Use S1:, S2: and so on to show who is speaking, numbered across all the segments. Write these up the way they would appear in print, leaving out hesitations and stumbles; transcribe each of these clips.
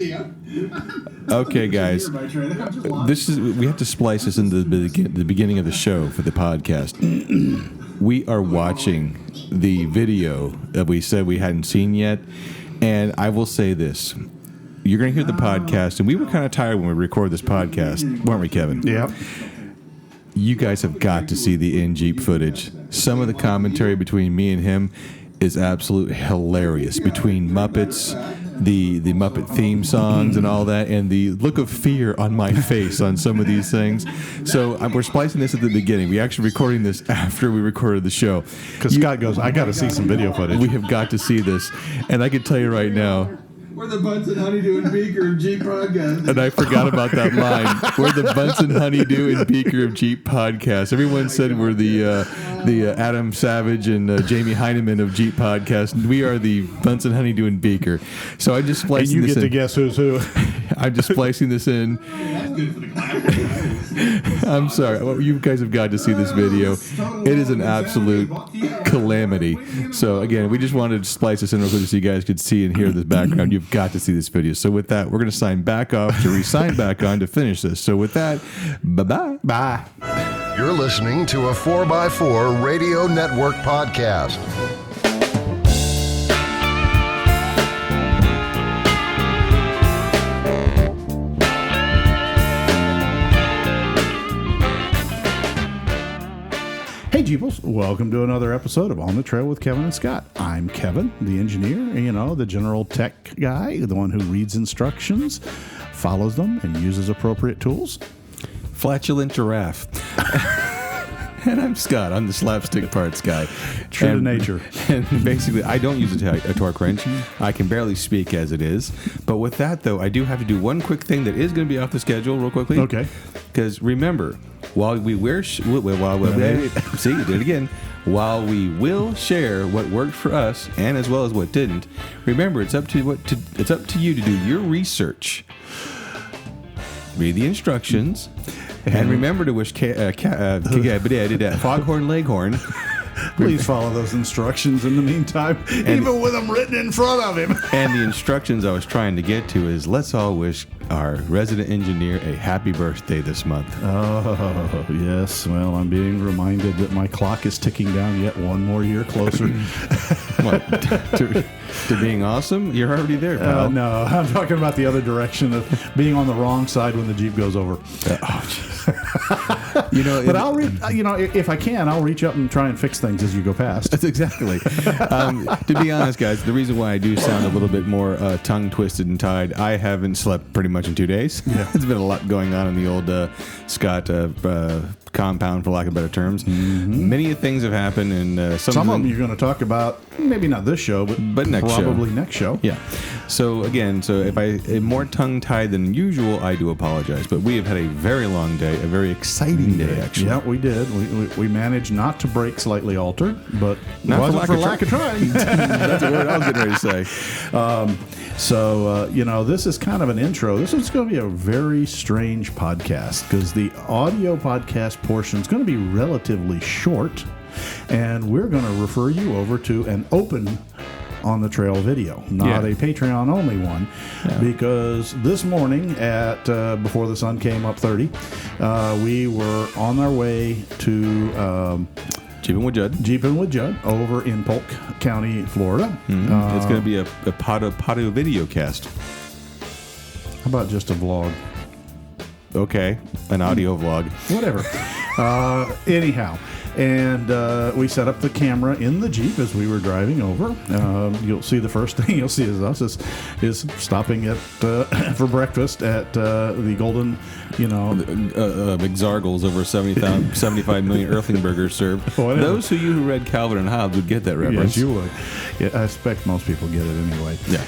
S1: Okay, guys. We have to splice this into the beginning of the show for the podcast. We are watching the video that we said we hadn't seen yet, and I will say this. You're going to hear the podcast, and we were kind of tired when we recorded this podcast, weren't we, Kevin?
S2: Yep.
S1: You guys have got to see the in-Jeep footage. Some of the commentary between me and him is absolutely hilarious. Between Muppets, the Muppet theme songs and all that, and the look of fear on my face on some of these things. So we're splicing this at the beginning. We're actually recording this after we recorded the show.
S2: Because Scott goes, I got to see some video footage.
S1: We have got to see this. And I can tell you right now,
S3: we're the Bunsen Honeydew and Beaker of Jeep podcast.
S1: and I forgot about that line. We're the Bunsen Honeydew and Beaker of Jeep podcast. Everyone said we're the Adam Savage and Jamie Heineman of Jeep podcast. We are the Bunsen Honeydew and Beaker. So I just splicing
S2: and you
S1: this
S2: get
S1: in.
S2: to guess who's who.
S1: I'm just splicing this in.
S3: That's good for the class.
S1: I'm sorry. Well, you guys have got to see this video. It is an absolute calamity. So again, we just wanted to splice this in real quick so you guys could see and hear this background. You've got to see this video. So with that, we're going to sign back off to re-sign back on to finish this. So with that, bye-bye.
S2: Bye.
S4: You're listening to a 4x4 Radio Network podcast.
S2: Hey, Jeeples. Welcome to another episode of On the Trail with Kevin and Scott. I'm Kevin, the engineer, the general tech guy, the one who reads instructions, follows them, and uses appropriate tools.
S1: Flatulent giraffe. And I'm Scott. I'm the slapstick parts guy.
S2: True to nature.
S1: And basically, I don't use a torque wrench. I can barely speak as it is. But with that, though, I do have to do one quick thing that is going to be off the schedule real quickly.
S2: Okay.
S1: Because remember, while we will see, you did it again. While we will share what worked for us and as well as what didn't, remember it's up to you to do your research. Read the instructions. And remember to wish Foghorn Leghorn.
S2: Please follow those instructions in the meantime, even with them written in front of him.
S1: And the instructions I was trying to get to is let's all wish our resident engineer a happy birthday this month.
S2: Oh, yes. Well, I'm being reminded that my clock is ticking down yet one more year closer.
S1: What? To being awesome? You're already there, pal.
S2: No, I'm talking about the other direction of being on the wrong side when the Jeep goes over.
S1: Jeez.
S2: But I'll if I can, I'll reach up and try and fix things as you go past.
S1: That's exactly. To be honest, guys, the reason why I do sound a little bit more tongue twisted and tied, I haven't slept pretty much in 2 days.
S2: Yeah.
S1: There's been a lot going on in the old Scott compound, for lack of better terms.
S2: Mm-hmm.
S1: Many things have happened, and
S2: some of them you're going to talk about, maybe not this show, but
S1: next
S2: probably
S1: show.
S2: Next show.
S1: Yeah. So again, if I am more tongue-tied than usual, I do apologize. But we have had a very long day, a very exciting day, actually.
S2: Yeah, we did. We managed not to break slightly altered, but
S1: Not
S2: wasn't for lack of trying.
S1: That's the word I was getting ready to say.
S2: This is kind of an intro. This is going to be a very strange podcast because the audio podcast portion is going to be relatively short, and we're going to refer you over to an open on the trail video, not a Patreon only one, because this morning at before the sun came up 30, we were on our way to
S1: Jeeping with Judd
S2: over in Polk County, Florida.
S1: Mm-hmm. It's going to be a patio video cast.
S2: How about just a vlog?
S1: Okay, an audio vlog.
S2: Whatever. Anyhow. And we set up the camera in the Jeep as we were driving over. You'll see the first thing you'll see is us is stopping at for breakfast at the Golden,
S1: McZargles over 75 million Earthling burgers served.
S2: Whatever.
S1: Those of you who read Calvin and Hobbes would get that reference.
S2: Yes, you would. Yeah, I expect most people get it anyway.
S1: Yeah.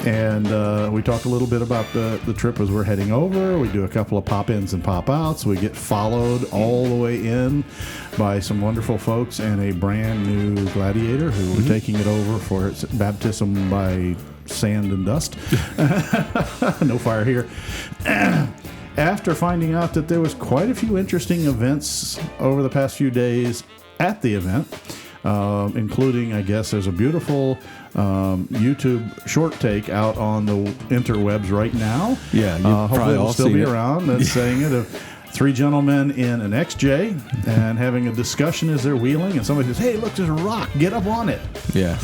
S2: And we talk a little bit about the trip as we're heading over. We do a couple of pop-ins and pop-outs. We get followed all the way in by some wonderful folks and a brand new Gladiator who were taking it over for its baptism by sand and dust. No fire here. After finding out that there was quite a few interesting events over the past few days at the event, including, I guess, there's a beautiful YouTube short take out on the interwebs right now.
S1: Yeah, you've
S2: hopefully
S1: probably
S2: it'll
S1: all
S2: still
S1: seen
S2: be
S1: it.
S2: around. That's saying it. Three gentlemen in an XJ and having a discussion as they're wheeling, and somebody says, "Hey, look, there's a rock. Get up on it."
S1: Yeah.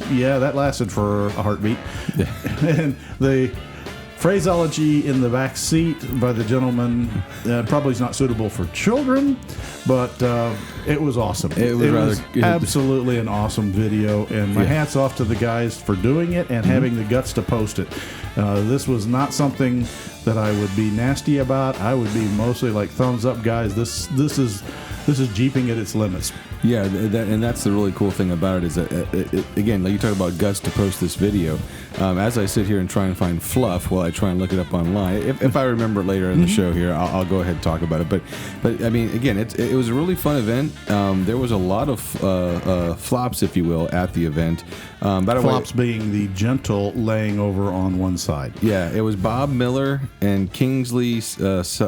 S2: Yeah, that lasted for a heartbeat. And the phraseology in the back seat by the gentleman probably is not suitable for children, but it was awesome.
S1: It was
S2: absolutely an awesome video, and my hat's off to the guys for doing it and having the guts to post it. This was not something that I would be nasty about. I would be mostly like, thumbs up, guys. This is Jeeping at its limits.
S1: Yeah, and that's the really cool thing about it is that, again, like you talk about guts to post this video. As I sit here and try and find fluff while I try and look it up online, if I remember it later in the show here, I'll go ahead and talk about it. But I mean, again, it was a really fun event. There was a lot of flops, if you will, at the event.
S2: Flops being the gentle laying over on one side.
S1: Yeah, it was Bob Miller and Kingsley Clecidor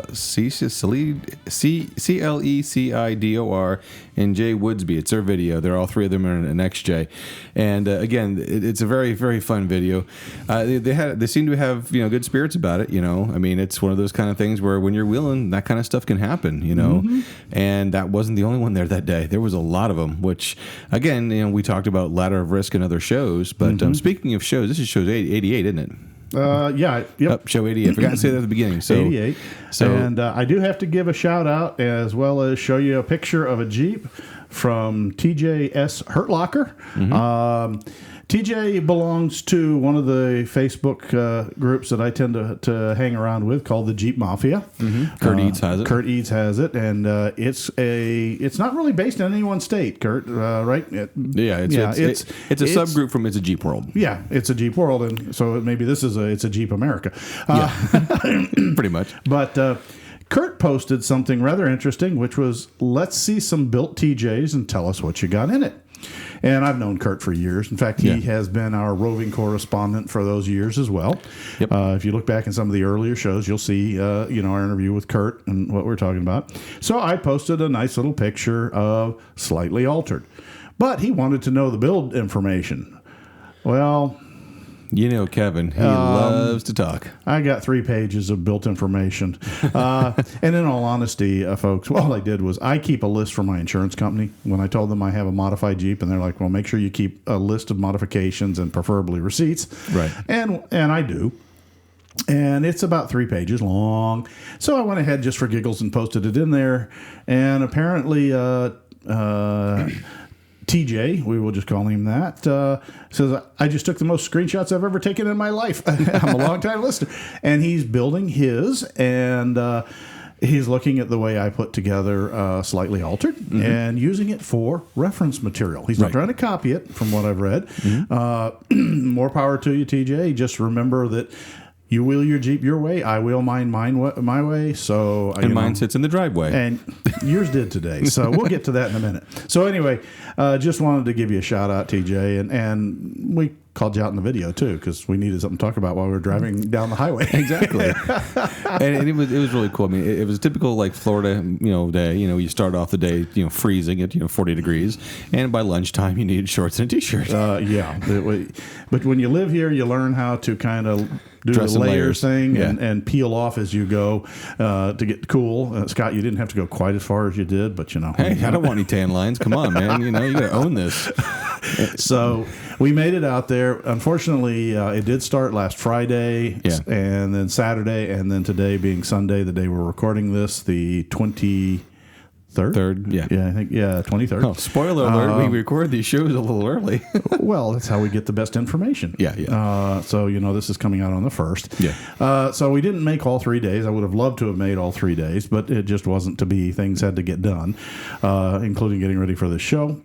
S1: and Jay Woodsby. It's their video. They're all three of them in an XJ, and again, it's a very, very fun video. They seem to have good spirits about it. I mean, it's one of those kind of things where when you're wheeling, that kind of stuff can happen. And that wasn't the only one there that day. There was a lot of them. Which again, we talked about Ladder of Risk and other shows. But speaking of shows, this is show 88, isn't it?
S2: Yeah. Yep.
S1: Show 88. I forgot to say that at the beginning. So
S2: 88. And I do have to give a shout out as well as show you a picture of a Jeep from TJS Hurt Locker. TJ belongs to one of the Facebook groups that I tend to hang around with called the Jeep Mafia.
S1: Kurt Eads has it.
S2: Kurt Eads has it, and it's not really based in any one state, Kurt, right?
S1: It's a subgroup from It's a Jeep World.
S2: Yeah, it's a Jeep World, and so maybe it's a Jeep America.
S1: Pretty much.
S2: But Kurt posted something rather interesting, which was, let's see some built TJs and tell us what you got in it. And I've known Kurt for years. In fact, he has been our roving correspondent for those years as well. Yep. If you look back in some of the earlier shows, you'll see, our interview with Kurt and what we're talking about. So I posted a nice little picture of Slightly Altered. But he wanted to know the build information. Well,
S1: Kevin, he loves to talk.
S2: I got 3 pages of built information. And in all honesty, folks, all I did was I keep a list for my insurance company. When I told them I have a modified Jeep, and they're like, well, make sure you keep a list of modifications and preferably receipts.
S1: Right.
S2: And I do. And it's about 3 pages long. So I went ahead just for giggles and posted it in there. And apparently, TJ, we will just call him that, says, I just took the most screenshots I've ever taken in my life. I'm a long-time listener. And he's building his, and he's looking at the way I put together Slightly Altered and using it for reference material. He's not trying to copy it, from what I've read. More power to you, TJ. Just remember that you wheel your Jeep your way. I wheel mine my way. So
S1: mine sits in the driveway.
S2: And yours did today. So we'll get to that in a minute. So anyway, just wanted to give you a shout out, TJ. And we called you out in the video too, because we needed something to talk about while we were driving down the highway.
S1: Exactly. and it was really cool. I mean, it was a typical like Florida, day. You start off the day, freezing at 40 degrees, and by lunchtime you needed shorts and a t-shirt.
S2: Yeah. But when you live here, you learn how to kind of do
S1: Dress
S2: the
S1: in
S2: layers
S1: layers.
S2: thing
S1: Yeah.
S2: and peel off as you go to get cool. Scott, you didn't have to go quite as far as you did, but
S1: Hey, I don't want any tan lines. Come on, man. You got to own this.
S2: So we made it out there. Unfortunately, it did start last Friday, and then Saturday, and then today being Sunday, the day we're recording this, the 23rd.
S1: Third, yeah.
S2: I think 23rd.
S1: Oh, spoiler alert! We record these shows a little early.
S2: Well, that's how we get the best information.
S1: Yeah.
S2: So this is coming out on the 1st.
S1: Yeah.
S2: So we didn't make all 3 days. I would have loved to have made all 3 days, but it just wasn't to be. Things had to get done, including getting ready for the show.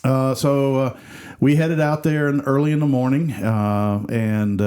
S2: So we headed out there early in the morning and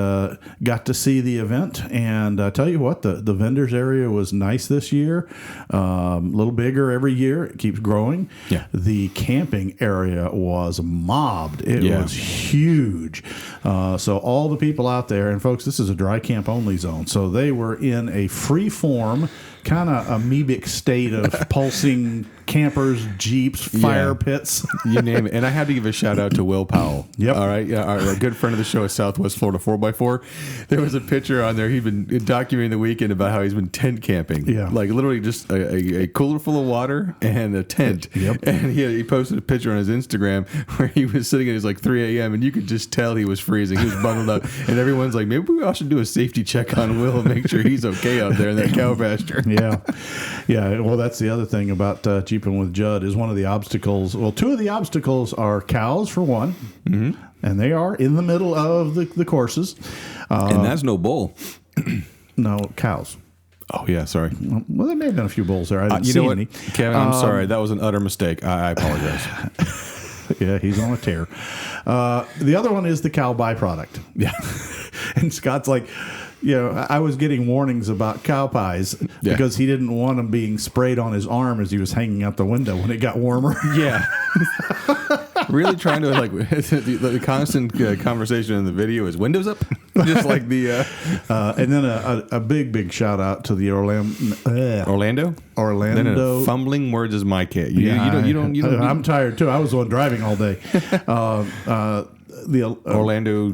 S2: got to see the event. And I tell you what, the vendors area was nice this year. A little bigger every year. It keeps growing.
S1: Yeah.
S2: The camping area was mobbed. It was huge. So all the people out there, and folks, this is a dry camp only zone. So they were in a free form, kind of amoebic state of pulsing campers, jeeps, fire pits.
S1: You name it. And I had to give a shout out to Will Powell.
S2: Yep.
S1: All right. Yeah, our good friend of the show at Southwest Florida 4x4. There was a picture on there. He'd been documenting the weekend about how he's been tent camping.
S2: Yeah.
S1: Like literally just a cooler full of water and a tent.
S2: Yep.
S1: And he posted a picture on his Instagram where he was sitting at his like 3 a.m. and you could just tell he was freezing. He was bundled up. And everyone's like, maybe we all should do a safety check on Will and make sure he's okay out there in that cow pasture.
S2: Yeah. Yeah. Well, that's the other thing about Jeeping with Judd is one of the obstacles. Well, two of the obstacles are cows, for one, and they are in the middle of the courses.
S1: And that's no bull.
S2: No, cows.
S1: Oh, yeah. Sorry.
S2: Well, there may have been a few bulls there. I didn't
S1: You
S2: see
S1: know what,
S2: any.
S1: Kevin, I'm sorry. That was an utter mistake. I apologize.
S2: Yeah, he's on a tear. The other one is the cow byproduct.
S1: Yeah.
S2: And Scott's like, I was getting warnings about cow pies because he didn't want them being sprayed on his arm as he was hanging out the window when it got warmer.
S1: Yeah. Really trying to, like, the constant conversation in the video is windows up. Just like the...
S2: and then a big shout out to the
S1: Orlando?
S2: Orlando.
S1: Fumbling words is my kit. You don't.
S2: I'm tired too. I was the one driving all day. The
S1: Orlando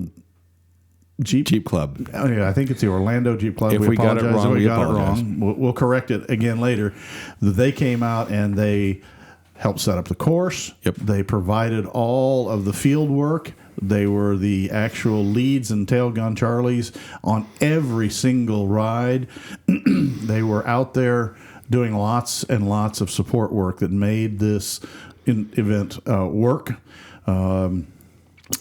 S2: Jeep
S1: Club.
S2: Oh, yeah, I think it's the Orlando Jeep Club.
S1: If we got it wrong, we
S2: got it
S1: apologize.
S2: wrong. We'll correct it again later. They came out and they helped set up the course.
S1: Yep.
S2: They provided all of the field work. They were the actual leads and tail gun Charlies on every single ride. They were out there doing lots and lots of support work that made this event work.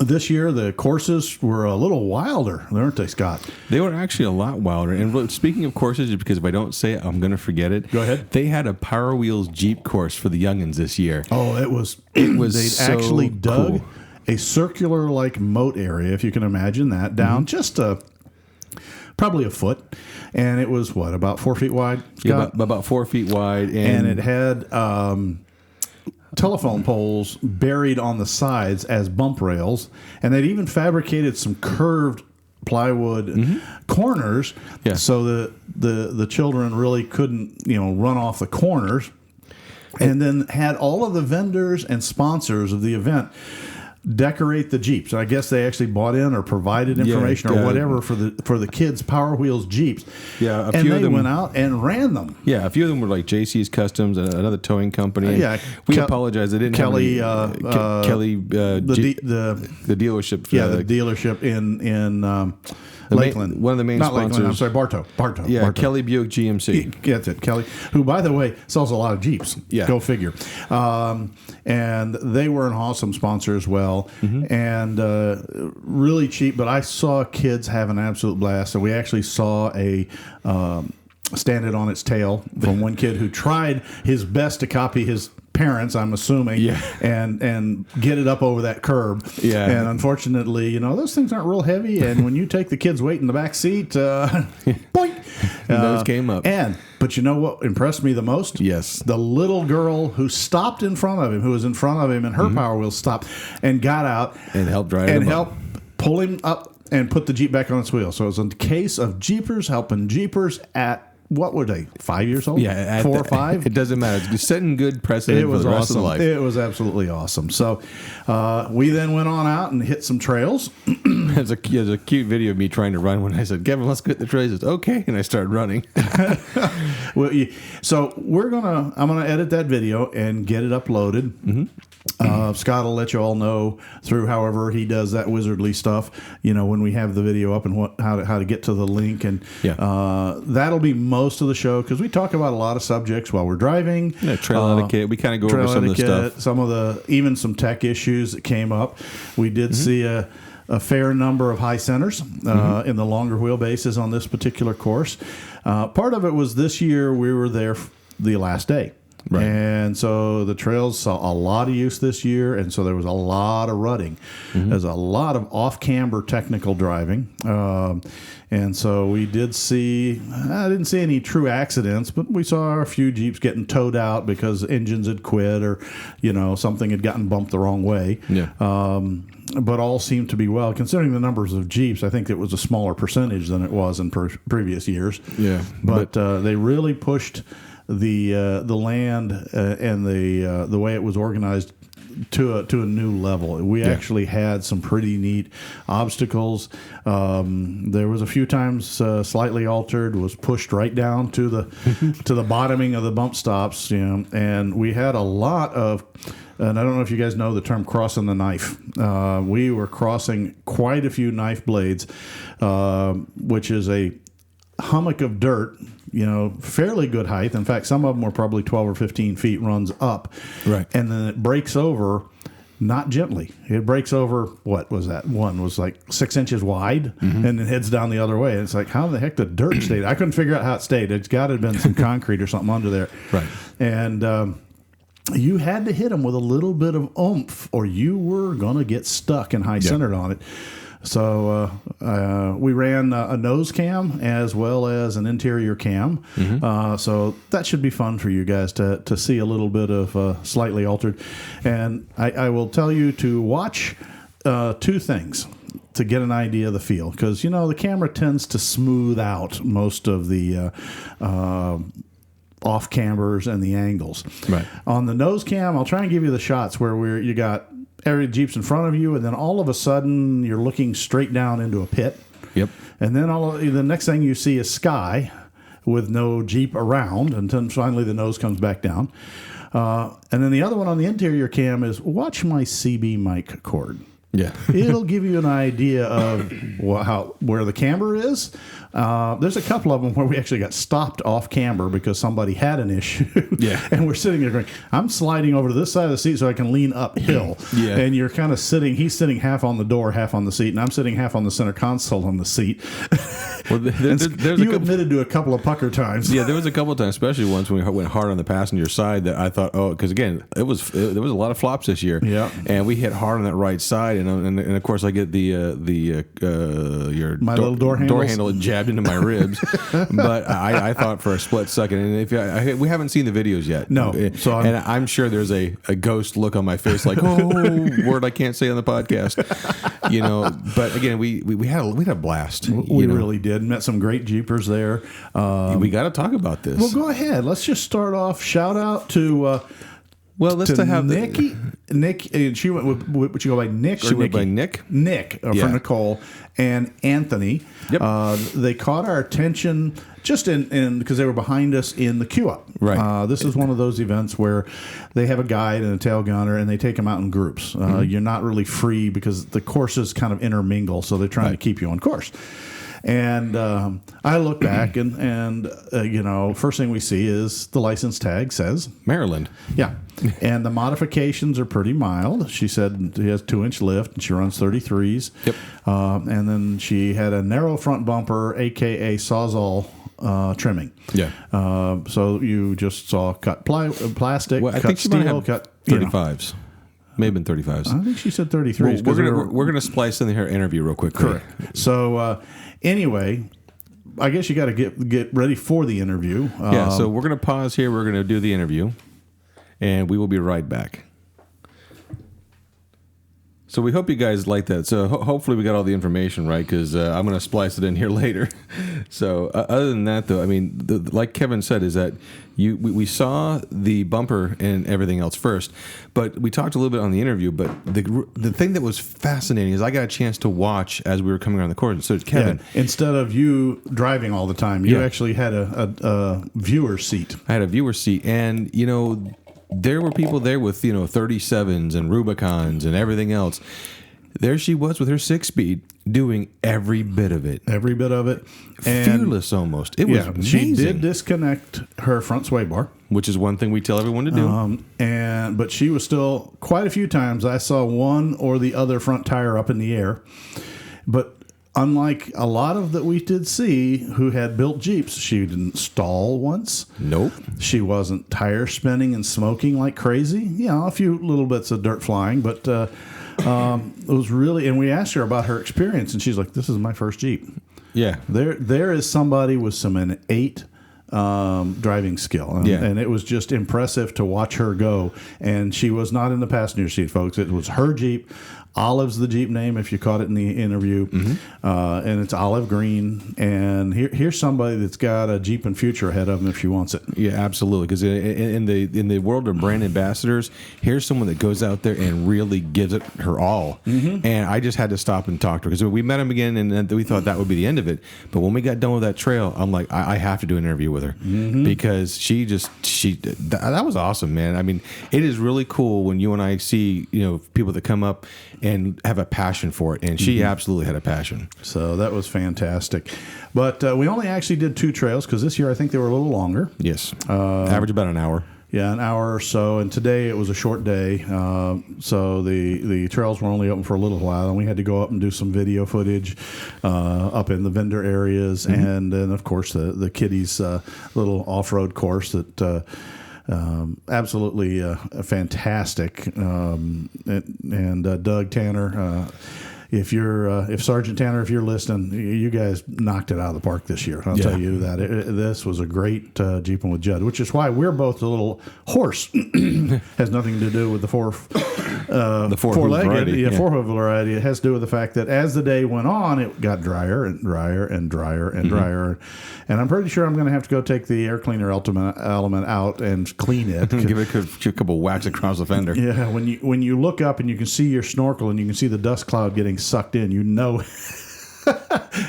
S2: This year, the courses were a little wilder, weren't they, Scott?
S1: They were actually a lot wilder. And speaking of courses, because if I don't say it, I'm going to forget it.
S2: Go ahead.
S1: They had a Power Wheels Jeep course for the youngins this year.
S2: Oh, it was
S1: They'd
S2: so actually dug
S1: cool.
S2: a circular like moat area, if you can imagine that, down just probably a foot, and it was about 4 feet wide, Scott?
S1: Yeah, about 4 feet wide,
S2: and it had telephone poles buried on the sides as bump rails, and they'd even fabricated some curved plywood corners, so the children really couldn't run off the corners, and then had all of the vendors and sponsors of the event decorate the Jeeps. I guess they actually bought in or provided information or whatever for the kids' Power Wheels Jeeps.
S1: Yeah,
S2: and they went out and ran them.
S1: Yeah, a few of them were like JC's Customs, another towing company. We apologize. They didn't
S2: Kelly,
S1: have any, Kelly, the dealership.
S2: The dealership in Lakeland.
S1: One of the main
S2: Not
S1: sponsors.
S2: Lakeland, I'm sorry, Bartow.
S1: Yeah,
S2: Bartow.
S1: Kelly Buick GMC.
S2: That's it, Kelly, who, by the way, sells a lot of Jeeps.
S1: Yeah.
S2: Go figure. And they were an awesome sponsor as well, and really cheap. But I saw kids have an absolute blast. So we actually saw a stand it on its tail from one kid who tried his best to copy his parents, I'm assuming, and get it up over that curb.
S1: Yeah.
S2: And unfortunately, those things aren't real heavy, and when you take the kid's weight in the back seat, boink,
S1: those came up.
S2: But you know what impressed me the most?
S1: Yes.
S2: The little girl who stopped in front of him, who was in front of him, and her Power Wheels stopped and got out
S1: and helped drive
S2: and
S1: him
S2: helped pull him up and put the Jeep back on its wheels. So it was a case of Jeepers helping Jeepers at, what were they, 5 years old?
S1: Yeah,
S2: 4 or 5?
S1: It doesn't matter. It's setting good precedent for the rest of the life.
S2: It was absolutely awesome. So we then went on out and hit some trails.
S1: There's a cute video of me trying to run when I said, Kevin, let's get the trails. He says, okay. And I started running.
S2: So I'm gonna edit that video and get it uploaded. Scott will let you all know through however he does that wizardly stuff, when we have the video up and how to get to the link, and that'll be most of the show because we talk about a lot of subjects while we're driving.
S1: Yeah, trail etiquette. We kind of go over some of the stuff.
S2: Even some tech issues that came up. We did see a fair number of high centers in the longer wheelbases on this particular course. Part of it was this year we were there the last day.
S1: Right.
S2: And so the trails saw a lot of use this year, and so there was a lot of rutting. There's a lot of off-camber technical driving. And so we did see, I didn't see any true accidents, but we saw a few Jeeps getting towed out because engines had quit or, something had gotten bumped the wrong way.
S1: Yeah.
S2: But all seemed to be well. Considering the numbers of Jeeps, I think it was a smaller percentage than it was in previous years.
S1: Yeah.
S2: But they really pushed the land and the way it was organized to a new level. We actually had some pretty neat obstacles. There was a few times slightly altered, was pushed right down to the bottoming of the bump stops, and we had a lot of. And I don't know if you guys know the term crossing the knife. We were crossing quite a few knife blades, which is a hummock of dirt, fairly good height. In fact, some of them were probably 12 or 15 feet, runs up.
S1: Right.
S2: And then it breaks over, not gently. It breaks over, what was that? One was like 6 inches wide, and then heads down the other way. And it's like, how the heck the dirt stayed? I couldn't figure out how it stayed. It's got to have been some concrete or something under there.
S1: Right.
S2: And you had to hit them with a little bit of oomph, or you were going to get stuck and high-centered on it. So we ran a nose cam as well as an interior cam. So that should be fun for you guys to see a little bit of slightly altered. And I will tell you to watch two things to get an idea of the feel. Because, the camera tends to smooth out most of the off cambers and the angles.
S1: Right.
S2: On the nose cam, I'll try and give you the shots where you got every Jeep's in front of you, and then all of a sudden you're looking straight down into a pit.
S1: Yep.
S2: And then the next thing you see is sky with no Jeep around until finally the nose comes back down. And then the other one on the interior cam is watch my CB mic cord.
S1: Yeah.
S2: It'll give you an idea of where the camber is. There's a couple of them where we actually got stopped off camber because somebody had an issue.
S1: Yeah.
S2: And we're sitting there going, I'm sliding over to this side of the seat so I can lean uphill.
S1: Yeah.
S2: And you're kind of he's sitting half on the door, half on the seat, and I'm sitting half on the center console on the seat.
S1: Well, there's
S2: you admitted to a couple of pucker times.
S1: Yeah, there was a couple of times, especially once when we went hard on the passenger side, that I thought, because again, there was a lot of flops this year.
S2: Yeah.
S1: And we hit hard on that right side, and of course I get your
S2: little door
S1: handle jabbed into my ribs. But I thought for a split second, and we haven't seen the videos yet.
S2: No.
S1: And I'm sure there's a ghost look on my face, like, word I can't say on the podcast. But again, we had a blast.
S2: We really did. Met some great Jeepers there.
S1: We got to talk about this.
S2: Well, go ahead. Let's just start off. Shout out to
S1: Nikki.
S2: Nick, and she went with, would you go by Nick or
S1: She went
S2: Nikki?
S1: by Nick.
S2: Nick for Nicole and Anthony.
S1: Yep.
S2: They caught our attention just in because they were behind us in the queue up.
S1: Right.
S2: This is one of those events where they have a guide and a tail gunner, and they take them out in groups. You're not really free because the courses kind of intermingle, so they're trying to keep you on course. And I look back, and first thing we see is the license tag says
S1: Maryland.
S2: Yeah. And the modifications are pretty mild. She said she has 2-inch lift, and she runs 33s.
S1: Yep.
S2: And then she had a narrow front bumper, a.k.a. Sawzall trimming.
S1: Yeah.
S2: So you just saw cut plastic,
S1: Well, I
S2: cut
S1: think she might
S2: steel,
S1: have
S2: cut
S1: 35s. May have been 35s.
S2: I think she said 33s.
S1: We're gonna splice in her interview real quick.
S2: Correct. So anyway, I guess you got to get ready for the interview.
S1: So we're gonna pause here. We're gonna do the interview, and we will be right back. So we hope you guys like that. So hopefully we got all the information right, because I'm going to splice it in here later. So other than that, though, I mean, like Kevin said, is that we saw the bumper and everything else first, but we talked a little bit on the interview. But the thing that was fascinating is I got a chance to watch as we were coming around the course. So Kevin,
S2: instead of you driving all the time, you actually had a viewer seat.
S1: I had a viewer seat, and there were people there with 37s and Rubicons and everything else. There she was with her 6-speed doing every bit of it.
S2: Every bit of it. And
S1: fearless almost. It was amazing.
S2: She did disconnect her front sway bar,
S1: which is one thing we tell everyone to do.
S2: But she was still quite a few times I saw one or the other front tire up in the air. But unlike a lot of that we did see who had built Jeeps, she didn't stall once.
S1: Nope.
S2: She wasn't tire spinning and smoking like crazy. A few little bits of dirt flying, but it was really. And we asked her about her experience, and she's like, "This is my first Jeep."
S1: Yeah.
S2: There is somebody with some innate driving skill, and it was just impressive to watch her go. And she was not in the passenger seat, folks. It was her Jeep. Olive's the Jeep name, if you caught it in the interview, and it's olive green. And here's somebody that's got a Jeep and future ahead of him if she wants it.
S1: Yeah, absolutely. Because in the world of brand ambassadors, here's someone that goes out there and really gives it her all. And I just had to stop and talk to her because we met him again, and we thought that would be the end of it. But when we got done with that trail, I'm like, I have to do an interview with her because that was awesome, man. I mean, it is really cool when you and I see people that come up and have a passion for it, and she absolutely had a passion.
S2: So that was fantastic. But we only actually did 2 trails because this year I think they were a little longer.
S1: Yes, average about an hour.
S2: Yeah, an hour or so. And today it was a short day, so the trails were only open for a little while, and we had to go up and do some video footage up in the vendor areas, and then of course the kiddies' little off-road course that. Absolutely fantastic, and Doug Tanner. If Sergeant Tanner, if you're listening, you guys knocked it out of the park this year. I'll tell you that. This was a great Jeeping with Judd, which is why we're both a little hoarse. Has nothing to do with the four-legged, four-wheel variety. It has to do with the fact that as the day went on, it got drier and drier and drier and drier. And I'm pretty sure I'm going to have to go take the air cleaner element out and clean it.
S1: Give it a couple whacks across the fender.
S2: Yeah, when you look up and you can see your snorkel and you can see the dust cloud getting sucked in,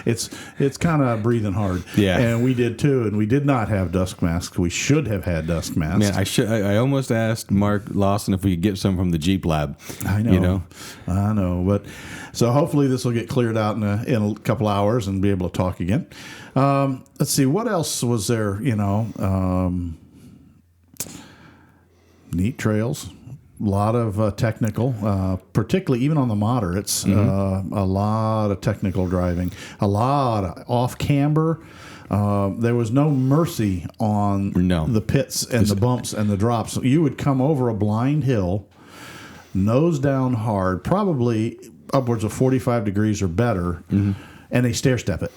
S2: it's kind of breathing hard.
S1: Yeah,
S2: and we did too, and we did not have dust masks. We should have had dust masks.
S1: Man, I almost asked Mark Lawson if we could get some from the Jeep lab.
S2: I know. But so hopefully this will get cleared out in a couple hours and be able to talk again. Let's see, what else was there? Neat trails. A lot of technical, particularly even on the moderates, a lot of technical driving, a lot of off camber. There was no mercy on the pits and the bumps and the drops. You would come over a blind hill, nose down hard, probably upwards of 45 degrees or better, and they stair step it.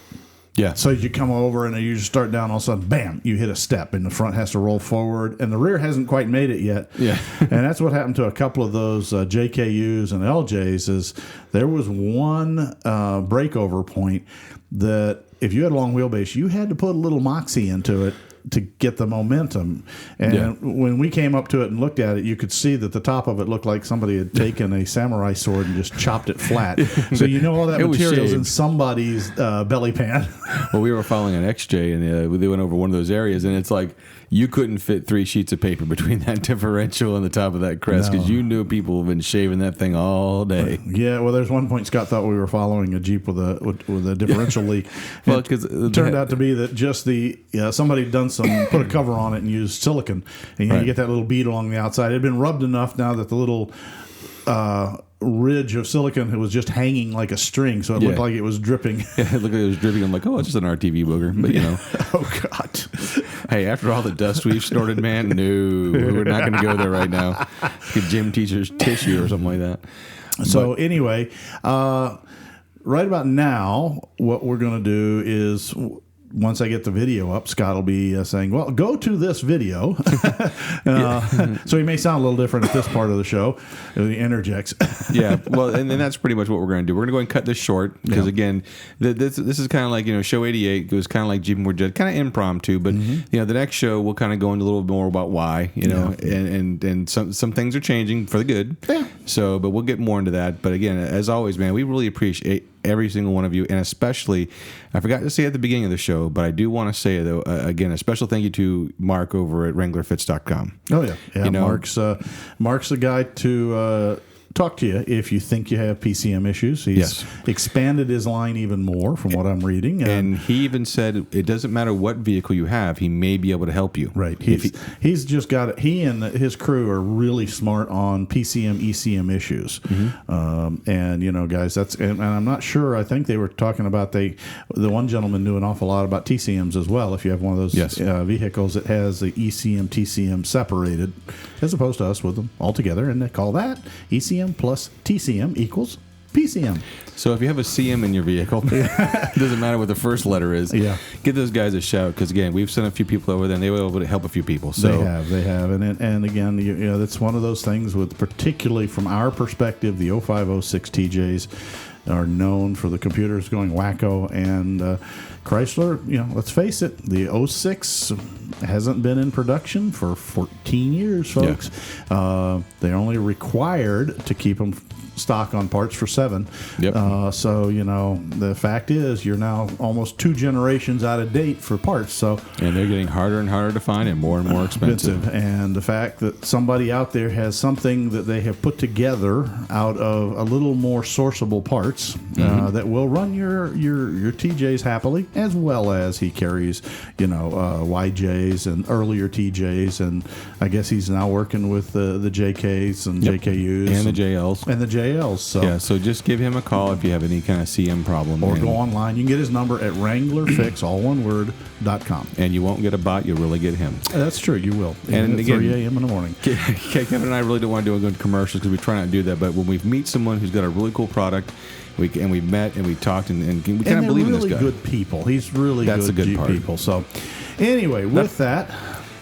S1: Yeah.
S2: So you come over and you just start down, all of a sudden, bam, you hit a step, and the front has to roll forward, and the rear hasn't quite made it yet.
S1: Yeah.
S2: And that's what happened to a couple of those JKUs and LJs is there was one breakover point that if you had a long wheelbase, you had to put a little moxie into it to get the momentum. And when we came up to it and looked at it, you could see that the top of it looked like somebody had taken a samurai sword and just chopped it flat. So all that material's in somebody's belly pan.
S1: Well, we were following an XJ, and they went over one of those areas, and it's like you couldn't fit 3 sheets of paper between that differential and the top of that crest because you knew people have been shaving that thing all day.
S2: Yeah, well, there's one point Scott thought we were following a Jeep with a differential leak. Well, because it turned out to be that just somebody had done put a cover on it and used silicone, and you get that little bead along the outside. It had been rubbed enough now that the little ridge of silicone was just hanging like a string, so it looked like it was dripping.
S1: Yeah, it looked like it was dripping. I'm like, it's just an RTV booger, but
S2: Oh God.
S1: Hey, after all the dust we've snorted, man, no, we're not going to go there right now. Get gym teacher's tissue or something like that.
S2: So anyway, right about now, what we're going to do is, once I get the video up, Scott will be saying, well, go to this video. So he may sound a little different at this part of the show. He interjects.
S1: Yeah, well, and that's pretty much what we're going to do. We're going to go and cut this short because, again, this is kind of like, show 88. It was kind of like Jeeping with Judd, kind of impromptu. But, the next show, we'll kind of go into a little bit more about why, and some things are changing for the good. Yeah. So, but we'll get more into that. But, again, as always, man, we really appreciate every single one of you, and especially, I forgot to say at the beginning of the show, but I do want to say, though, again, a special thank you to Mark over at WranglerFits.com.
S2: Oh, yeah. Mark's the guy to talk to you if you think you have PCM issues. He's expanded his line even more from what I'm reading.
S1: And he even said it doesn't matter what vehicle you have, he may be able to help you.
S2: Right. He's just got it. He and his crew are really smart on PCM, ECM issues. And, you know, guys, and I'm not sure. I think they were talking about the one gentleman knew an awful lot about TCMs as well. If you have one of those vehicles that has the ECM, TCM separated, as opposed to us with them all together, and they call that ECM plus TCM equals PCM.
S1: So if you have a CM in your vehicle, it doesn't matter what the first letter is. Give those guys a shout, because again, we've sent a few people over there, and they were able to help a few people. So
S2: they have, and again, you know, that's one of those things with, particularly from our perspective, the 0506 TJs are known for the computers going wacko, and Chrysler, you know, let's face it, the 06 hasn't been in production for 14 years, folks. They're only required to keep them stock on parts for 7. So, you know, the fact is you're now almost 2 generations out of date for parts. And
S1: they're getting harder and harder to find and more expensive.
S2: And the fact that somebody out there has something that they have put together out of a little more sourceable parts that will run your TJs happily, as well as he carries, you know, YJs and earlier TJs, and I guess he's now working with the JKs and JKUs
S1: and the JLs.
S2: And the JLs.
S1: So just give him a call if you have any kind of CM problem.
S2: Or go online. You can get his number at WranglerFix, all one word, .com.
S1: And you won't get a bot, you'll really get him.
S2: That's true, you will.
S1: And
S2: at
S1: again,
S2: 3 a.m. in the morning.
S1: Kevin and I really don't want to do a good commercials because we try not to do that, but when we meet someone who's got a really cool product, we met and we talked and we kind of believe in this guy.
S2: And they're really good people. He's really
S1: That's
S2: good
S1: a good part.
S2: people. So anyway, with that...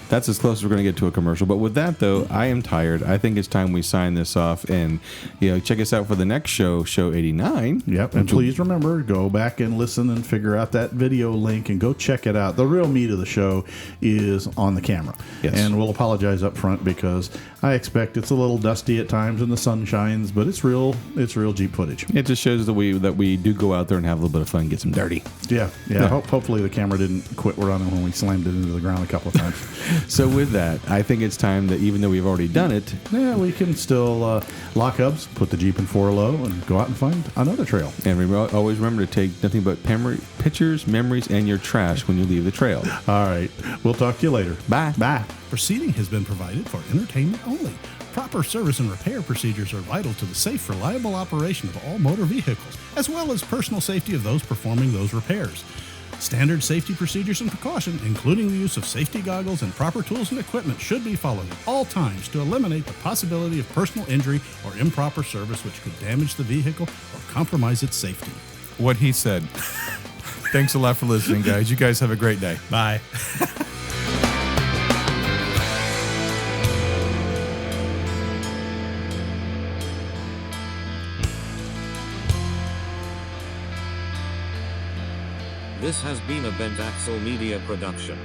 S1: That's as close as we're going to get to a commercial. But with that, though, I am tired. I think it's time we sign this off. And, you know, check us out for the next show 89.
S2: Yep. And please remember, go back and listen and figure out that video link and go check it out. The real meat of the show is on the camera.
S1: Yes.
S2: And we'll apologize up front because I expect it's a little dusty at times and the sun shines, but it's real Jeep footage.
S1: It just shows that we do go out there and have a little bit of fun and get some dirty.
S2: Yeah. Hopefully the camera didn't quit running when we slammed it into the ground a couple of times.
S1: So with that, I think it's time that even though we've already done it,
S2: we can still lock hubs, put the Jeep in 4-low, and go out and find another trail.
S1: And always remember to take nothing but pictures, memories, and your trash when you leave the trail.
S2: All right. We'll talk to you later.
S1: Bye.
S2: Bye.
S5: Proceeding has been provided for entertainment only. Proper service and repair procedures are vital to the safe, reliable operation of all motor vehicles, as well as personal safety of those performing those repairs. Standard safety procedures and precaution, including the use of safety goggles and proper tools and equipment, should be followed at all times to eliminate the possibility of personal injury or improper service which could damage the vehicle or compromise its safety.
S6: What he said. Thanks a lot for listening, guys. You guys have a great day.
S5: Bye.
S7: This has been a Bent Axle Media production.